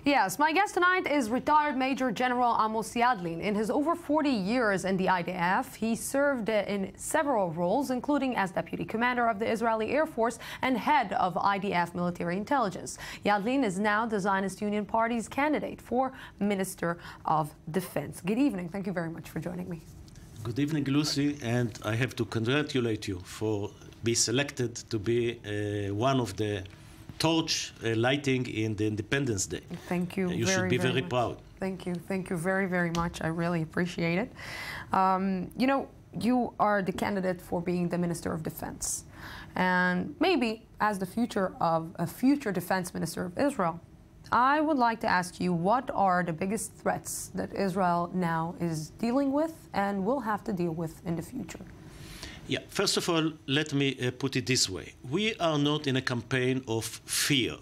Yes, my guest tonight is retired Major General Amos Yadlin. In his over 40 years in the IDF, he served in several roles, including as Deputy Commander of the Israeli Air Force and head of IDF Military Intelligence. Yadlin is now the Zionist Union Party's candidate for Minister of Defense. Good evening. Thank you very much for joining me. Good evening, Lucy, and I have to congratulate you for being selected to be one of the torch lighting in the Independence Day. Thank you. You should be very proud. Thank you. Thank you very, very much. I really appreciate it. You know, you are the candidate for being the Minister of Defense. And maybe as the future of a future Defense Minister of Israel, I would like to ask you, what are the biggest threats that Israel now is dealing with and will have to deal with in the future? Yeah, first of all, let me put it this way. We are not in a campaign of fear.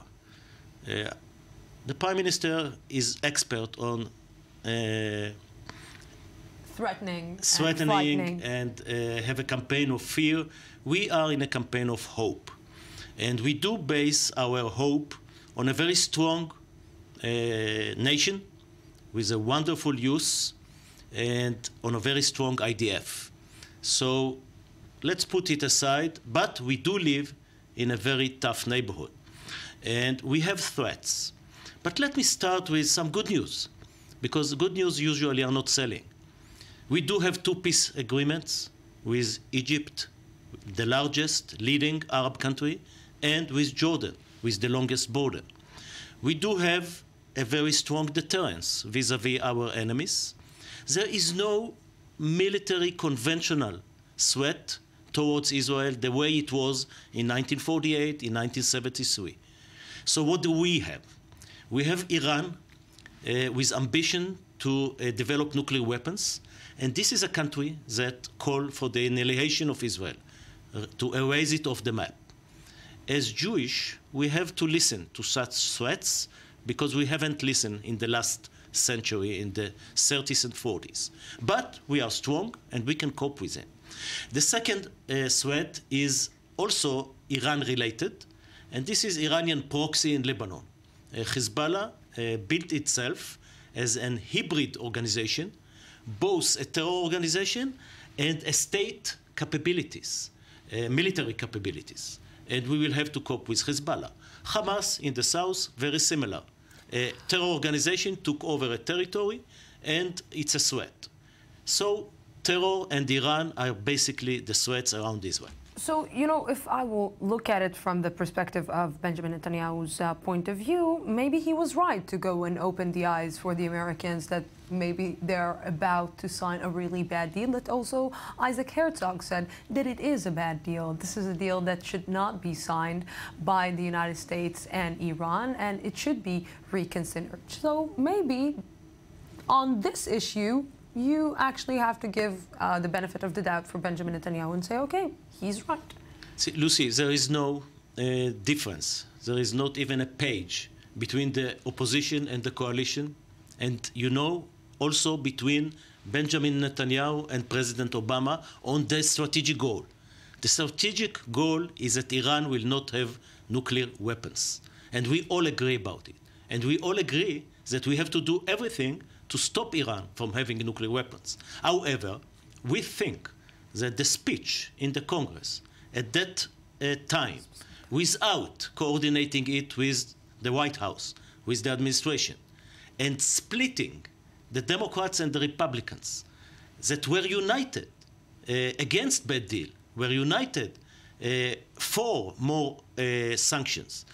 The Prime Minister is expert on threatening and have a campaign of fear. We are in a campaign of hope. And we do base our hope on a very strong nation with a wonderful youth and on a very strong IDF. So let's put it aside, but we do live in a very tough neighborhood. And we have threats. But let me start with some good news, because good news usually are not selling. We do have two peace agreements with Egypt, the largest leading Arab country, and with Jordan, with the longest border. We do have a very strong deterrence vis-à-vis our enemies. There is no military conventional threat towards Israel the way it was in 1948, in 1973. So what do we have? We have Iran with ambition to develop nuclear weapons, and this is a country that called for the annihilation of Israel, to erase it off the map. As Jewish, we have to listen to such threats because we haven't listened in the last century, in the 30s and 40s. But we are strong and we can cope with it. The second threat is also Iran-related, and this is Iranian proxy in Lebanon. Hezbollah built itself as an hybrid organization, both a terror organization and a state capabilities, military capabilities. And we will have to cope with Hezbollah. Hamas in the south, very similar. A terror organization took over a territory, and it's a threat. So terror and Iran are basically the threats around Israel. So, you know, if I will look at it from the perspective of Benjamin Netanyahu's point of view, maybe he was right to go and open the eyes for the Americans that maybe they're about to sign a really bad deal. That also Isaac Herzog said that it is a bad deal. This is a deal that should not be signed by the United States and Iran, and it should be reconsidered. So maybe on this issue, you actually have to give the benefit of the doubt for Benjamin Netanyahu and say, okay, he's right. See, Lucy, there is no difference. There is not even a page between the opposition and the coalition. And you know, also between Benjamin Netanyahu and President Obama on the strategic goal. The strategic goal is that Iran will not have nuclear weapons. And we all agree about it. And we all agree that we have to do everything to stop Iran from having nuclear weapons. However, we think that the speech in the Congress at that time, without coordinating it with the White House, with the administration, and splitting the Democrats and the Republicans that were united against bad deal, were united for more sanctions.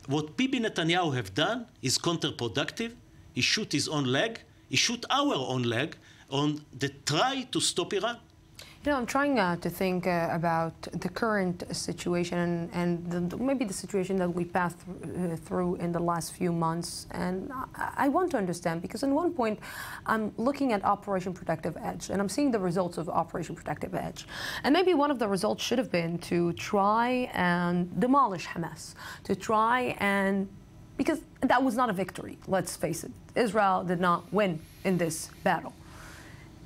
What Bibi Netanyahu have done is counterproductive. He shoot his own leg. He shoot our own leg on the try to stop Iran. You know, I'm trying to think about the current situation and maybe the situation that we passed through in the last few months. And I want to understand, because at one point I'm looking at Operation Protective Edge, and I'm seeing the results of Operation Protective Edge. And maybe one of the results should have been to try and demolish Hamas, to try and because that was not a victory, let's face it. Israel did not win in this battle.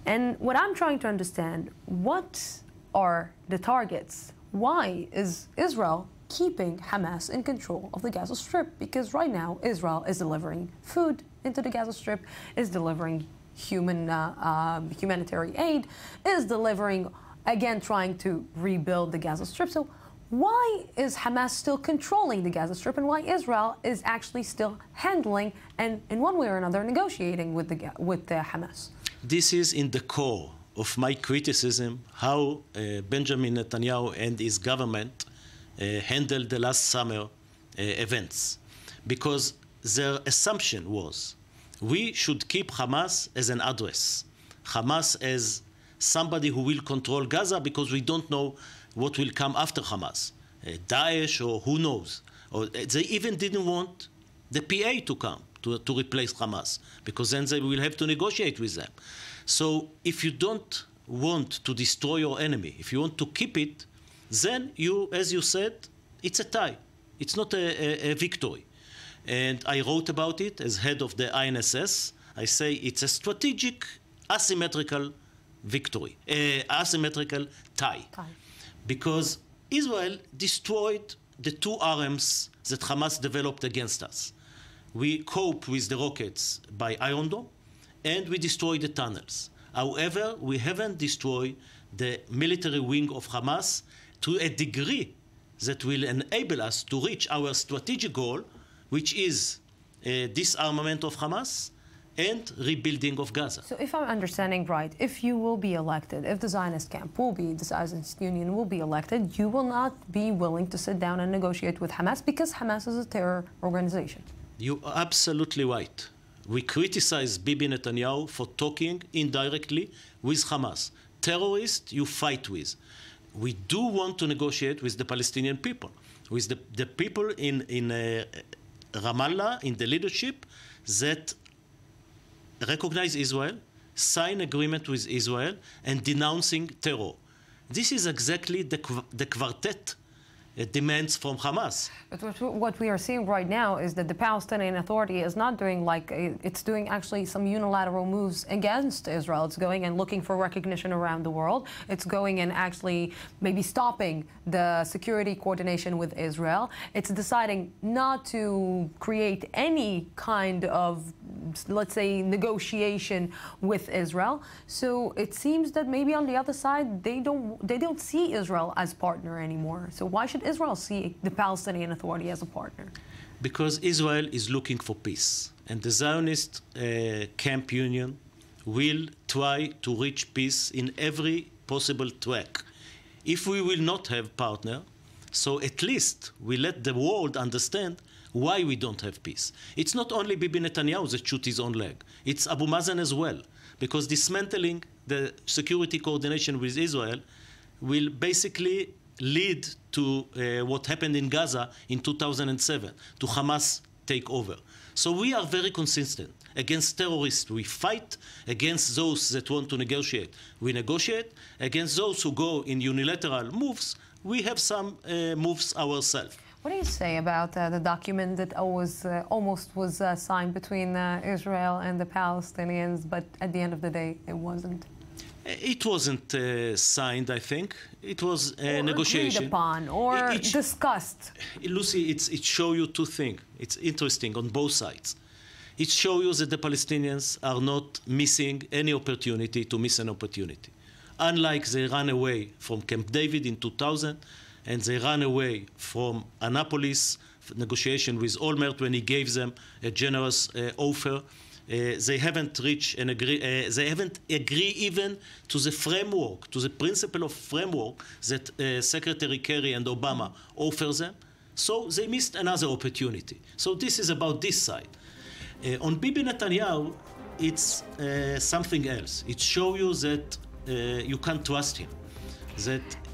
And what I'm trying to understand, what are the targets? Why is Israel keeping Hamas in control of the Gaza Strip? Because right now, Israel is delivering food into the Gaza Strip, is delivering humanitarian aid, is delivering, again, trying to rebuild the Gaza Strip. So why is Hamas still controlling the Gaza Strip, and why Israel is actually still handling and, in one way or another, negotiating with the Hamas? This is in the core of my criticism how Benjamin Netanyahu and his government handled the last summer events. Because their assumption was we should keep Hamas as an address, Hamas as somebody who will control Gaza, because we don't know what will come after Hamas, Daesh or who knows. Or they even didn't want the PA to come to replace Hamas, because then they will have to negotiate with them. So if you don't want to destroy your enemy, if you want to keep it, then you, as you said, it's a tie. It's not a victory. And I wrote about it as head of the INSS. I say it's a strategic, asymmetrical victory, asymmetrical tie. Because Israel destroyed the two arms that Hamas developed against us. We cope with the rockets by Iron Dome, and we destroyed the tunnels. However, we haven't destroyed the military wing of Hamas to a degree that will enable us to reach our strategic goal, which is disarmament of Hamas and rebuilding of Gaza. So if I'm understanding right, if you will be elected, if the Zionist camp will be, the Zionist Union will be elected, you will not be willing to sit down and negotiate with Hamas because Hamas is a terror organization. You're absolutely right. We criticize Bibi Netanyahu for talking indirectly with Hamas. Terrorists you fight with. We do want to negotiate with the Palestinian people, with the people in Ramallah, in the leadership that recognize Israel, sign agreement with Israel, and denouncing terror. This is exactly the quartet demands from Hamas. But what we are seeing right now is that the Palestinian Authority is not doing it's doing actually some unilateral moves against Israel. It's going and looking for recognition around the world. It's going and actually maybe stopping the security coordination with Israel. It's deciding not to create any kind of, let's say, negotiation with Israel. So it seems that maybe on the other side, they don't see Israel as partner anymore. So why should Israel see the Palestinian Authority as a partner? Because Israel is looking for peace. And the Zionist camp union will try to reach peace in every possible track. If we will not have partner, so at least we let the world understand why we don't have peace. It's not only Bibi Netanyahu that shoots his own leg. It's Abu Mazen as well. Because dismantling the security coordination with Israel will basically lead to what happened in Gaza in 2007, to Hamas take over. So we are very consistent. Against terrorists, we fight. Against those that want to negotiate, we negotiate. Against those who go in unilateral moves, we have some moves ourselves. What do you say about the document that almost was signed between Israel and the Palestinians, but at the end of the day, it wasn't? It wasn't signed, I think. It was a negotiation. Agreed upon or discussed. Lucy, it shows you two things. It's interesting on both sides. It shows you that the Palestinians are not missing any opportunity to miss an opportunity. Unlike they ran away from Camp David in 2000, and they ran away from Annapolis negotiation with Olmert when he gave them a generous offer. They haven't reached an they haven't agreed even to the framework, to the principle of framework that Secretary Kerry and Obama offer them. So they missed another opportunity. So this is about this side. On Bibi Netanyahu, it's something else. It shows you that you can't trust him.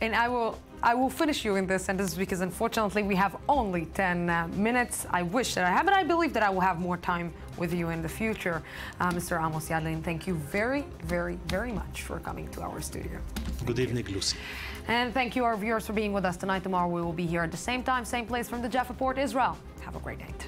And I will finish you in this sentence because unfortunately we have only 10 minutes. I wish that I have, and I believe that I will have more time with you in the future. Mr. Amos Yadlin, thank you very, very, very much for coming to our studio. Good evening, Lucy. And thank you, our viewers, for being with us tonight. Tomorrow we will be here at the same time, same place from the Jaffa Port, Israel. Have a great night.